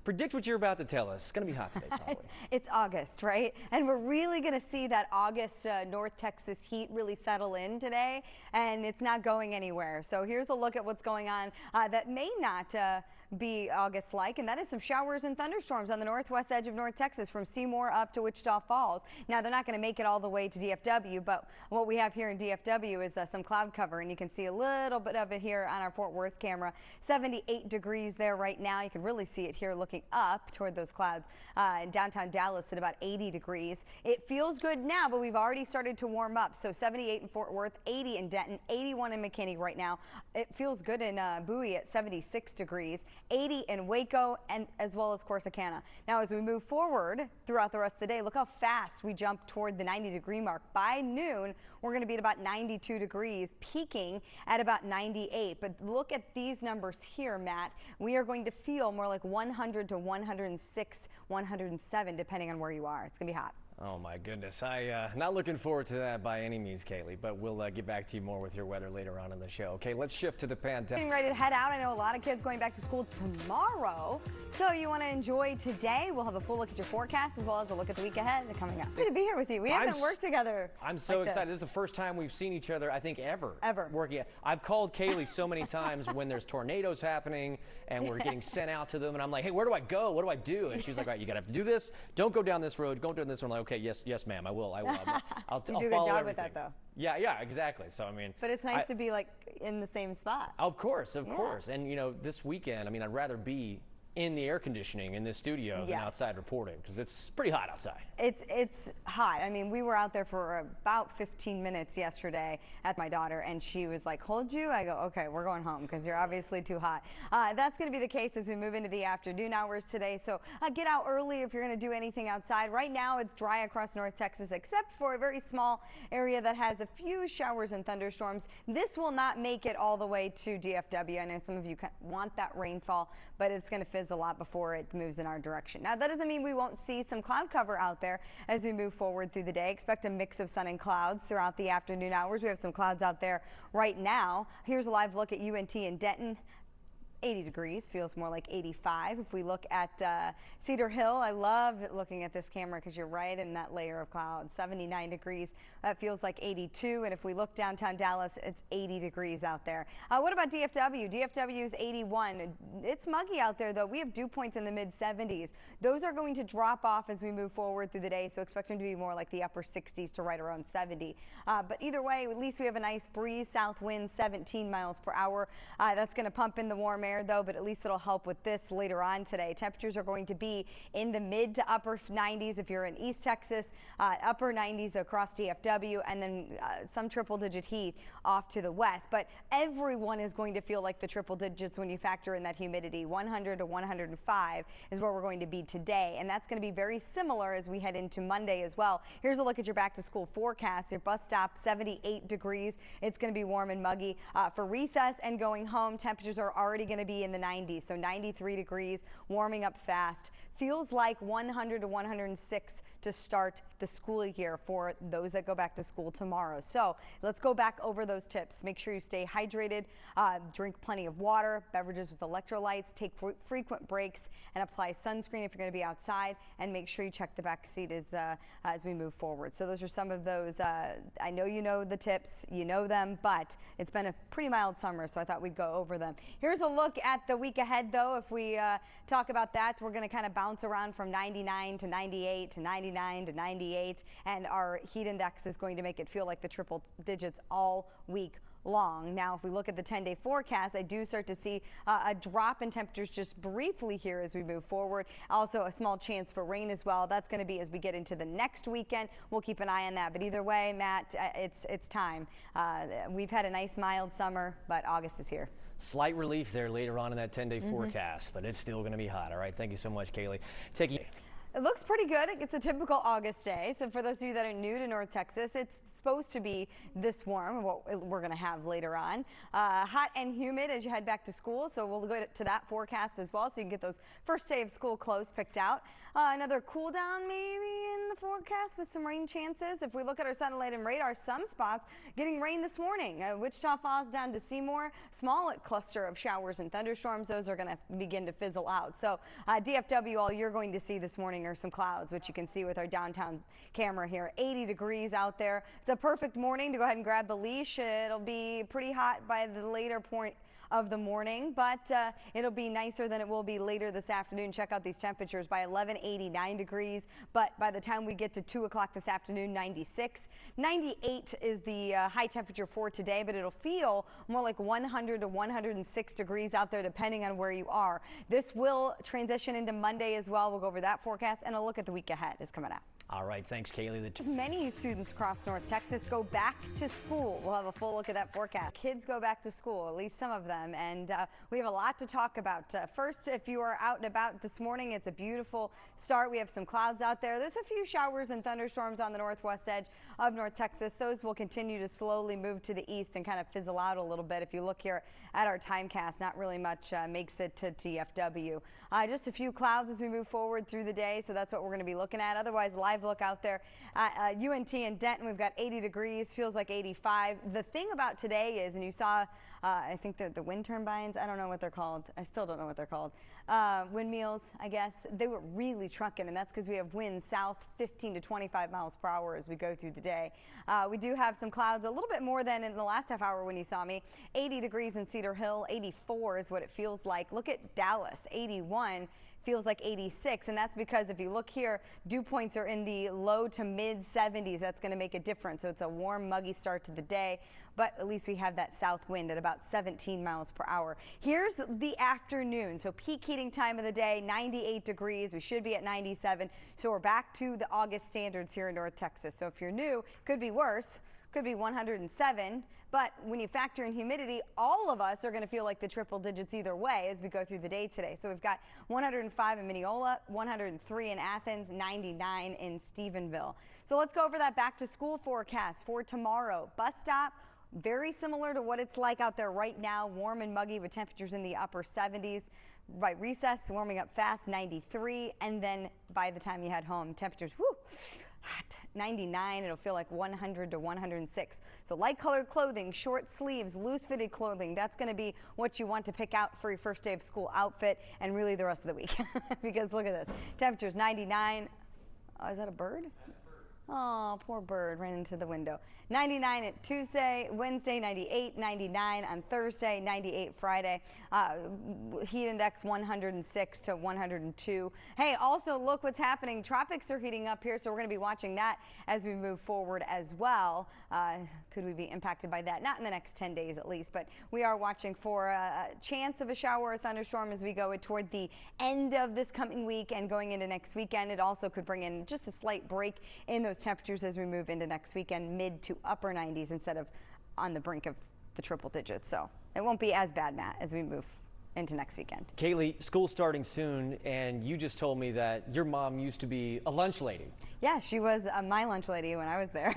Predict what you're about to tell us. It's going to be hot today, probably. It's August, right? And we're really going to see that August North Texas heat really settle in today, and it's not going anywhere. So here's a look at what's going on that may not be August-like, and that is some showers and thunderstorms on the northwest edge of North Texas from Seymour up to Wichita Falls. Now, they're not going to make it all the way to DFW, but what we have here in DFW is some cloud cover, and you can see a little bit of it here on our Fort Worth camera. 78 degrees there right now. You can really see it here looking up toward those clouds. In downtown Dallas at about 80 degrees. It feels good now, but we've already started to warm up. So 78 in Fort Worth, 80 in Denton, 81 in McKinney right now. It feels good in Bowie at 76 degrees. 80 in Waco, and as well as Corsicana. Now, as we move forward throughout the rest of the day, look how fast we jump toward the 90-degree mark. By noon, we're going to be at about 92 degrees, peaking at about 98. But look at these numbers here, Matt. We are going to feel more like 100 to 106, 107, depending on where you are. It's going to be hot. Oh my goodness, not looking forward to that by any means, Kalee, but we'll get back to you more with your weather later on in the show. Okay, let's shift to the pandemic. Getting ready to head out. I know a lot of kids going back to school tomorrow, so you want to enjoy today. We'll have a full look at your forecast as well as a look at the week ahead coming up. Good to be here with you. We haven't worked together. I'm so excited. This is the first time we've seen each other, I think, ever working. I've called Kalee so many times when there's tornadoes happening and we're getting sent out to them, and I'm like, hey, where do I go? What do I do? And she's like, right, you gotta have to do this. Don't go down this road. Go down this one. I'm like, okay, yes, ma'am, I will. I'll do a good follow job everything. with that, though. Yeah, exactly. So I mean, but it's nice to be like in the same spot. Of course. And you know, this weekend, I mean, I'd rather be in the air conditioning in this studio than outside reporting, because it's pretty hot outside. It's hot. I mean, we were out there for about 15 minutes yesterday at my daughter, and she was like, hold you? I go, okay, we're going home because you're obviously too hot. That's going to be the case as we move into the afternoon hours today. So get out early if you're going to do anything outside. Right now, it's dry across North Texas, except for a very small area that has a few showers and thunderstorms. This will not make it all the way to DFW. I know some of you want that rainfall, but it's going to fizz a lot before it moves in our direction. Now, that doesn't mean we won't see some cloud cover out there as we move forward through the day. Expect a mix of sun and clouds throughout the afternoon hours. We have some clouds out there right now. Here's a live look at UNT in Denton. 80 degrees, feels more like 85. If we look at Cedar Hill, I love looking at this camera because you're right in that layer of clouds. 79 degrees, that feels like 82. And if we look downtown Dallas, it's 80 degrees out there. What about DFW? DFW is 81. It's muggy out there, though. We have dew points in the mid 70s. Those are going to drop off as we move forward through the day, so expect them to be more like the upper 60s to right around 70. But either way, at least we have a nice breeze, south wind 17 miles per hour. That's going to pump in the warm air, though, but at least it'll help with this later on today. Temperatures are going to be in the mid to upper 90s if you're in East Texas, upper 90s across DFW, and then some triple-digit heat off to the west. But everyone is going to feel like the triple digits when you factor in that humidity. 100 to 105 is where we're going to be today, and that's going to be very similar as we head into Monday as well. Here's a look at your back-to-school forecast. Your bus stop, 78 degrees. It's going to be warm and muggy. For recess and going home, temperatures are already going to be in the 90s, so 93 degrees, warming up fast. Feels like 100 to 106 to start the school year for those that go back to school tomorrow. So let's go back over those tips. Make sure you stay hydrated, drink plenty of water, beverages with electrolytes, take frequent breaks, and apply sunscreen if you're going to be outside, and make sure you check the back seat as we move forward. So those are some of those. I know you know the tips, you know them, but it's been a pretty mild summer, so I thought we'd go over them. Here's a look at the week ahead, though. If we talk about that, we're going to kind of bounce around from 99 to 98 to 99 to 98, and our heat index is going to make it feel like the triple digits all week long. Now, if we look at the 10-day forecast, I do start to see a drop in temperatures just briefly here as we move forward. Also, a small chance for rain as well. That's going to be as we get into the next weekend. We'll keep an eye on that. But either way, Matt, it's time. We've had a nice mild summer, but August is here. Slight relief there later on in that 10-day forecast, but it's still going to be hot. All right, thank you so much, Kalee. It looks pretty good. It's a typical August day. So for those of you that are new to North Texas, it's supposed to be this warm, what we're going to have later on. Hot and humid as you head back to school. So we'll go to that forecast as well so you can get those first day of school clothes picked out. Another cool down maybe in the forecast with some rain chances. If we look at our satellite and radar, some spots getting rain this morning. Wichita Falls down to Seymour, small cluster of showers and thunderstorms. Those are going to begin to fizzle out. So DFW, all you're going to see this morning are some clouds, which you can see with our downtown camera here. 80 degrees out there. It's a perfect morning to go ahead and grab the leash. It'll be pretty hot by the later point of the morning, but it'll be nicer than it will be later this afternoon. Check out these temperatures. By 11, 89 degrees, but by the time we get to 2 o'clock this afternoon, 96. 98 is the high temperature for today, but it'll feel more like 100 to 106 degrees out there depending on where you are. This will transition into Monday as well. We'll go over that forecast, and a look at the week ahead is coming out. All right, thanks, Kalee. Many students across North Texas go back to school. We'll have a full look at that forecast. Kids go back to school, at least some of them, and we have a lot to talk about. First, if you are out and about this morning, it's a beautiful start. We have some clouds out there. There's a few showers and thunderstorms on the northwest edge of North Texas. Those will continue to slowly move to the east and kind of fizzle out a little bit. If you look here at our timecast, not really much makes it to DFW. Just a few clouds as we move forward through the day, so that's what we're going to be looking at. Otherwise, live look out there at UNT and Denton. We've got 80 degrees, feels like 85. The thing about today is, and you saw, I think the wind turbines, I don't know what they're called. I still don't know what they're called. Windmills, I guess. They were really trucking, and that's because we have winds south 15 to 25 miles per hour as we go through the day. We do have some clouds, a little bit more than in the last half hour when you saw me. 80 degrees in Cedar Hill, 84 is what it feels like. Look at Dallas, 81. Feels like 86, and that's because if you look here, dew points are in the low to mid 70s. That's going to make a difference. So it's a warm, muggy start to the day, but at least we have that south wind at about 17 miles per hour. Here's the afternoon. So peak heating time of the day, 98 degrees. We should be at 97. So we're back to the August standards here in North Texas. So if you're new, could be worse. Could be 107, but when you factor in humidity, all of us are going to feel like the triple digits either way as we go through the day today. So we've got 105 in Mineola, 103 in Athens, 99 in Stephenville. So let's go over that back to school forecast for tomorrow. Bus stop, very similar to what it's like out there right now, warm and muggy with temperatures in the upper 70s. By recess, warming up fast, 93, and then by the time you head home, temperatures, hot, 99. It'll feel like 100 to 106. So light colored clothing, short sleeves, loose fitted clothing, that's going to be what you want to pick out for your first day of school outfit and really the rest of the week. Because look at this, temperatures 99. Oh, is that a bird? Oh, poor bird ran into the window. 99 at Tuesday, Wednesday 98, 99 on Thursday, 98 Friday. Heat index 106 to 102. Hey, also look what's happening. Tropics are heating up here, so we're going to be watching that as we move forward as well. Could we be impacted by that? Not in the next 10 days at least, but we are watching for a chance of a shower or thunderstorm as we go toward the end of this coming week and going into next weekend. It also could bring in just a slight break in those temperatures as we move into next weekend, mid to upper 90s instead of on the brink of the triple digits. So it won't be as bad, Matt, as we move into next weekend. Kalee, school's starting soon, and you just told me that your mom used to be a lunch lady. Yeah, she was my lunch lady when I was there.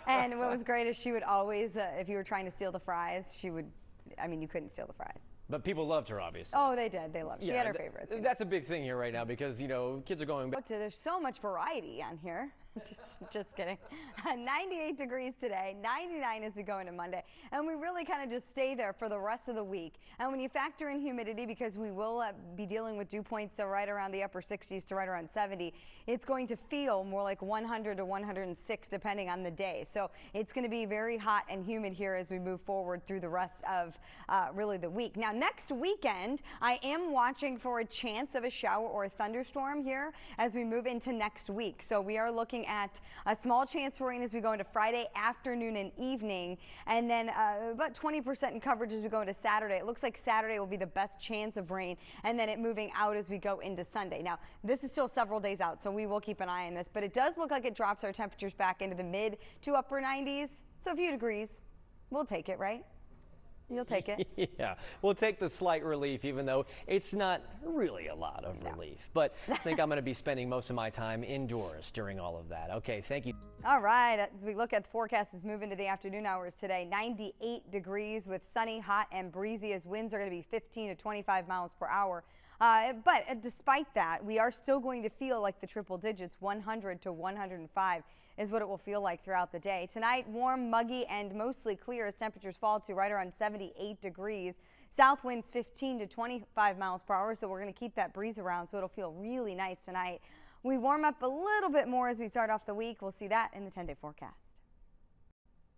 And what was great is she would always, if you were trying to steal the fries, she would, I mean, you couldn't steal the fries. But people loved her, obviously. Oh, they did. They loved her. She had her favorites. That's a big thing here right now because, you know, kids are going back. There's so much variety on here. Just kidding. 98 degrees today, 99 as we go into Monday, and we really kind of just stay there for the rest of the week. And when you factor in humidity, because we will be dealing with dew points right around the upper 60s to right around 70, it's going to feel more like 100 to 106 depending on the day. So it's going to be very hot and humid here as we move forward through the rest of really the week. Now next weekend, I am watching for a chance of a shower or a thunderstorm here as we move into next week. So we are looking at a small chance for rain as we go into Friday afternoon and evening, and then about 20% in coverage as we go into Saturday. It looks like Saturday will be the best chance of rain, and then it moving out as we go into Sunday. Now, this is still several days out, so we will keep an eye on this, but it does look like it drops our temperatures back into the mid to upper 90s, so a few degrees. We'll take it, right? You'll take it. Yeah, we'll take the slight relief, even though it's not really a lot of relief. But I think I'm going to be spending most of my time indoors during all of that. Okay, thank you. All right, as we look at the forecast as we move into the afternoon hours today, 98 degrees with sunny, hot, and breezy as winds are going to be 15 to 25 miles per hour. But despite that, we are still going to feel like the triple digits, 100 to 105 is what it will feel like throughout the day. Tonight, warm, muggy, and mostly clear as temperatures fall to right around 78 degrees. South winds 15 to 25 miles per hour, so we're going to keep that breeze around, so it'll feel really nice tonight. We warm up a little bit more as we start off the week. We'll see that in the 10-day forecast.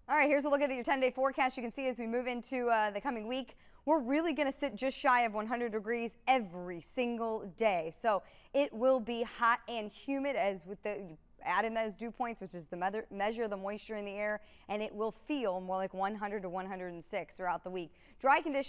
All right, here's a look at your 10-day forecast. You can see as we move into the coming week, we're really going to sit just shy of 100 degrees every single day. So it will be hot and humid as with the add in those dew points, which is the measure of the moisture in the air, and it will feel more like 100 to 106 throughout the week. Dry conditions